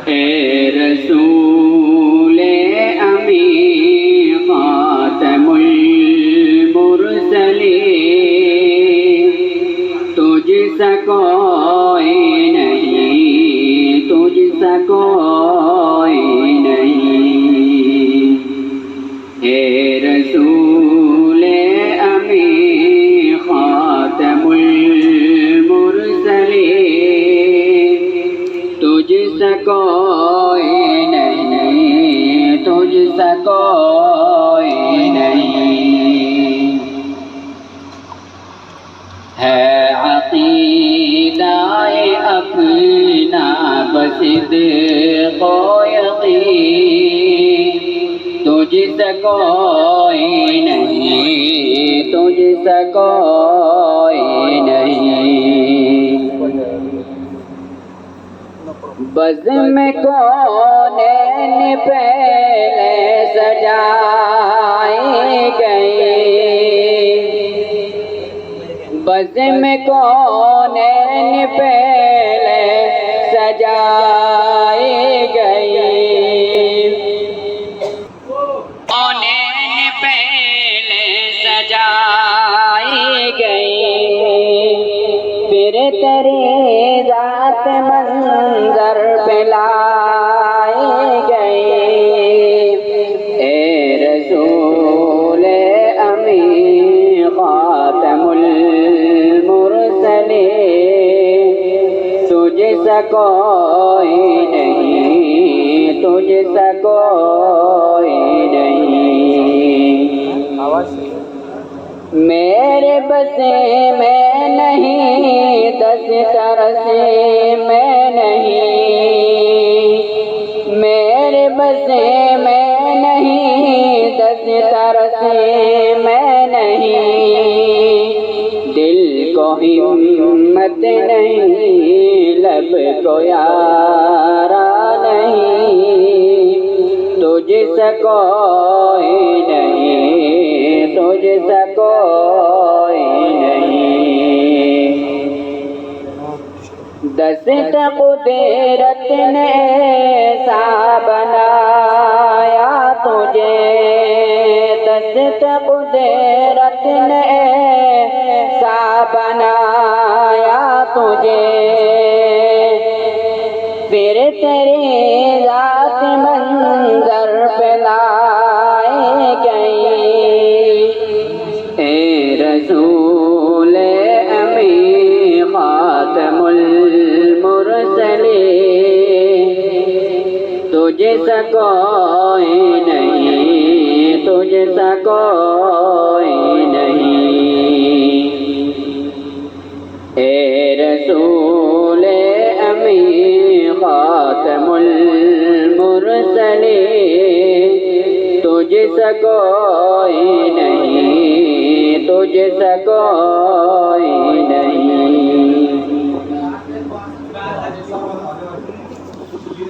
اے رسول امی خاتم المرسلین، تجھ سا کوئی نہیں، تجھ سا کوئی نہیں۔ اے رسول امی خاتم المرسلین، تجھ سا کوئی نہیں، تجھ سا کوئی نہیں۔ ہے عقیدہ اپنا بصدق و یقین، تجھ سا کوئی نہیں، تجھ سا کوئی نہیں۔ بزم کونین پہلے سجائے گئے، بزم کونین پہلے سجائے گئے، کونین پہلے سجائے گئے، پھر تیری ذات منظر پہ لائے گئے۔ اے رسول امی خاتم المرسلین، تجھ سا کوئی نہیں، تجھ سا کوئی نہیں۔ میرے بسے میں نہیں، دستر سے میں نہیں، میرے بسے میں نہیں، دستر سے میں نہیں، دل کو ہمت نہیں، لب کو یارا نہیں، تجھ سا کوئی نہیں، تجھ سا کوئی نہیں۔ دست قدرت نے ایسا بنایا تجھے، دست قدرت نے ایسا بنایا تجھے، پھر تیری ذات منظر پہ لائے گئی۔ اے رسول امی خاتم المرسلین، تجھ سا کوئی نہیں، تجھ سا کوئی نہیں۔ اے رسول امی خاتم المرسلین، تجھ سا کوئی نہیں، تجھ سا کوئی نہیں۔